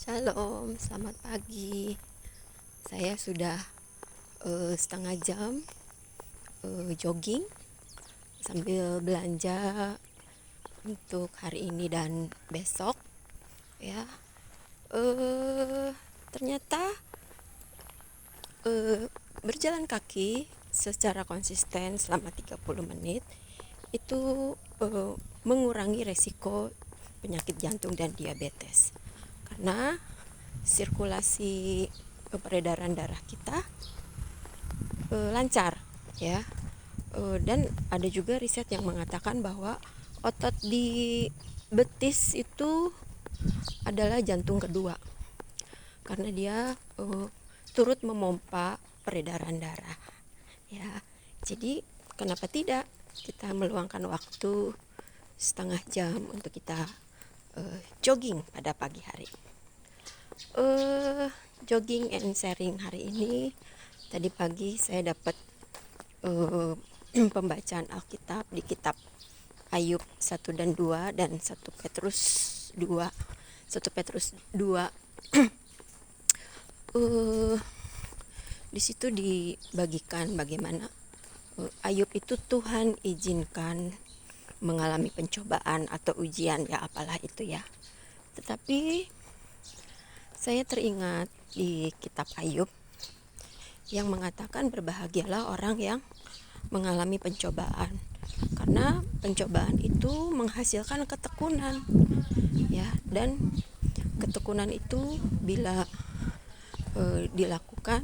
Shalom, selamat pagi. Saya sudah setengah jam jogging sambil belanja untuk hari ini dan besok. Ya, ternyata berjalan kaki secara konsisten selama 30 menit itu mengurangi resiko penyakit jantung dan diabetes. Karena sirkulasi peredaran darah kita lancar ya. Dan ada juga riset yang mengatakan bahwa otot di betis itu adalah jantung kedua karena dia turut memompa peredaran darah ya. Jadi kenapa tidak kita meluangkan waktu setengah jam untuk kita jogging pada pagi hari. Jogging and sharing hari ini, tadi pagi saya dapat pembacaan Alkitab di kitab Ayub 1 dan 2 dan 1 Petrus 2. 1 Petrus 2 di situ dibagikan bagaimana Ayub itu Tuhan izinkan mengalami pencobaan atau ujian, ya apalah itu ya. Tetapi saya teringat di kitab Ayub yang mengatakan berbahagialah orang yang mengalami pencobaan, karena pencobaan itu menghasilkan ketekunan ya, dan ketekunan itu bila dilakukan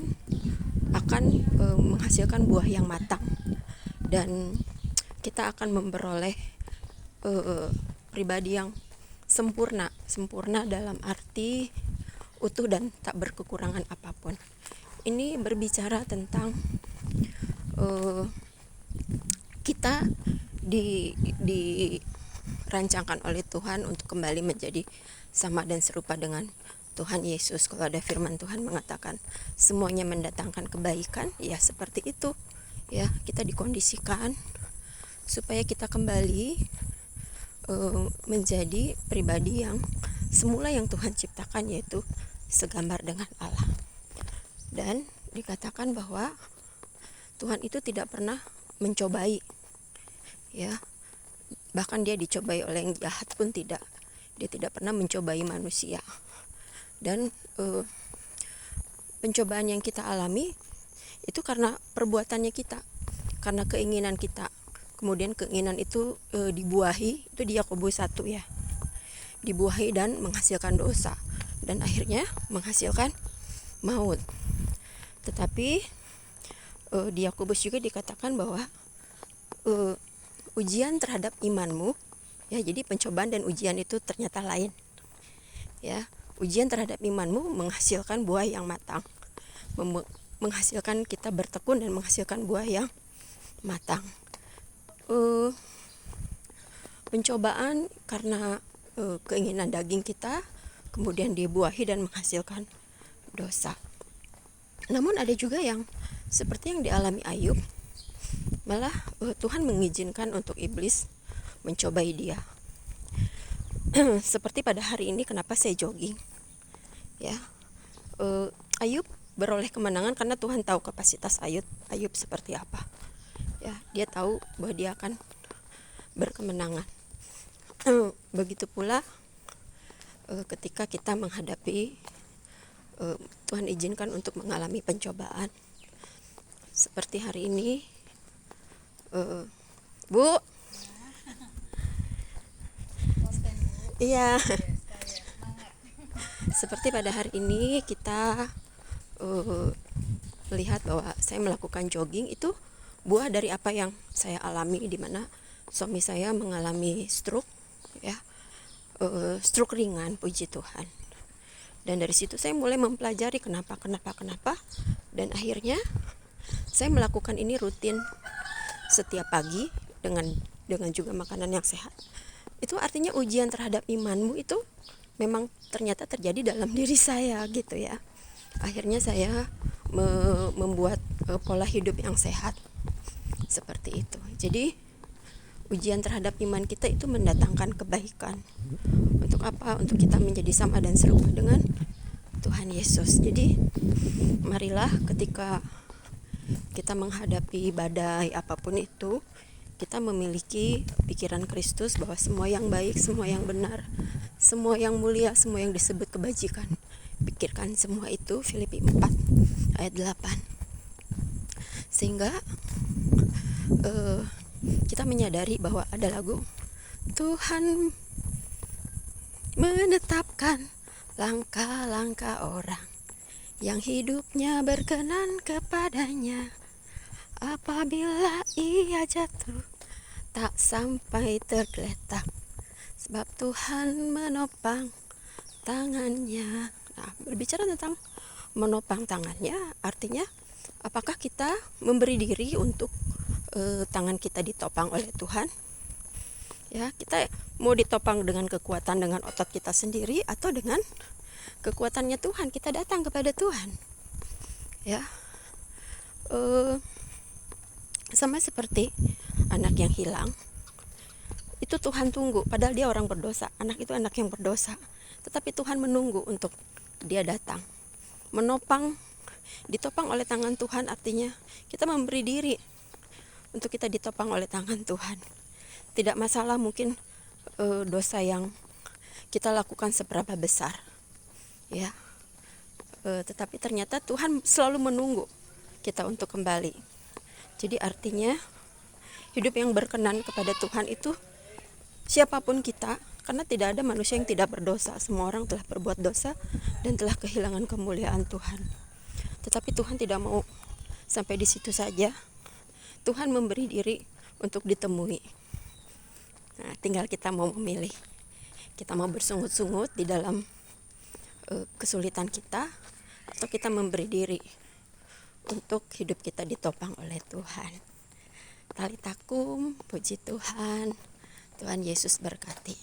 akan menghasilkan buah yang matang dan kita akan memperoleh pribadi yang sempurna dalam arti utuh dan tak berkekurangan apapun. Ini berbicara tentang kita dirancangkan oleh Tuhan untuk kembali menjadi sama dan serupa dengan Tuhan Yesus. Kalau ada firman Tuhan mengatakan semuanya mendatangkan kebaikan, ya seperti itu ya. Kita dikondisikan supaya kita kembali menjadi pribadi yang semula yang Tuhan ciptakan, yaitu segambar dengan Allah. Dan dikatakan bahwa Tuhan itu tidak pernah mencobai ya, bahkan dia dicobai oleh yang jahat pun tidak. Dia tidak pernah mencobai manusia. Dan pencobaan yang kita alami itu karena perbuatannya kita, karena keinginan kita. Kemudian keinginan itu dibuahi, itu di Yakobus 1 ya. Dibuahi dan menghasilkan dosa dan akhirnya menghasilkan maut. Tetapi di Yakobus juga dikatakan bahwa ujian terhadap imanmu ya, jadi pencobaan dan ujian itu ternyata lain ya. Ujian terhadap imanmu menghasilkan buah yang matang, menghasilkan kita bertekun dan menghasilkan buah yang matang. Pencobaan karena keinginan daging kita kemudian dibuahi dan menghasilkan dosa. Namun ada juga yang seperti yang dialami Ayub, malah Tuhan mengizinkan untuk iblis mencobai dia. Seperti pada hari ini kenapa saya jogging ya. Ayub beroleh kemenangan karena Tuhan tahu kapasitas Ayub seperti apa ya. Dia tahu bahwa dia akan berkemenangan. Begitu pula ketika kita menghadapi Tuhan izinkan untuk mengalami pencobaan seperti hari ini. Bu, iya, seperti pada hari ini kita melihat bahwa saya melakukan jogging itu buah dari apa yang saya alami, di mana suami saya mengalami stroke ya, stroke ringan, puji Tuhan. Dan dari situ saya mulai mempelajari kenapa, dan akhirnya saya melakukan ini rutin setiap pagi dengan juga makanan yang sehat. Itu artinya ujian terhadap imanmu itu memang ternyata terjadi dalam diri saya gitu ya. Akhirnya saya membuat pola hidup yang sehat seperti itu. Jadi ujian terhadap iman kita itu mendatangkan kebaikan. Untuk apa? Untuk kita menjadi sama dan serupa dengan Tuhan Yesus. Jadi marilah ketika kita menghadapi badai apapun itu, kita memiliki pikiran Kristus bahwa semua yang baik, semua yang benar, semua yang mulia, semua yang disebut kebajikan, pikirkan semua itu, Filipi 4 ayat 8. Sehingga kita menyadari bahwa ada lagu, Tuhan menetapkan langkah-langkah orang yang hidupnya berkenan kepadanya. Apabila ia jatuh, tak sampai tergeletak, sebab Tuhan menopang tangannya. Nah, berbicara tentang menopang tangannya, artinya apakah kita memberi diri untuk tangan kita ditopang oleh Tuhan? Ya, kita mau ditopang dengan kekuatan, dengan otot kita sendiri, atau dengan kekuatannya Tuhan, kita datang kepada Tuhan. Ya, sama seperti anak yang hilang, itu Tuhan tunggu, padahal dia orang berdosa. Anak itu anak yang berdosa, tetapi Tuhan menunggu untuk dia datang. Menopang, ditopang oleh tangan Tuhan, artinya kita memberi diri untuk kita ditopang oleh tangan Tuhan. Tidak masalah mungkin dosa yang kita lakukan seberapa besar, ya, tetapi ternyata Tuhan selalu menunggu kita untuk kembali. Jadi artinya hidup yang berkenan kepada Tuhan itu siapapun kita, karena tidak ada manusia yang tidak berdosa. Semua orang telah berbuat dosa dan telah kehilangan kemuliaan Tuhan. Tetapi Tuhan tidak mau sampai di situ saja. Tuhan memberi diri untuk ditemui. Nah, tinggal kita mau memilih. Kita mau bersungut-sungut di dalam kesulitan kita, atau kita memberi diri untuk hidup kita ditopang oleh Tuhan. Talitakum, puji Tuhan. Tuhan Yesus berkati.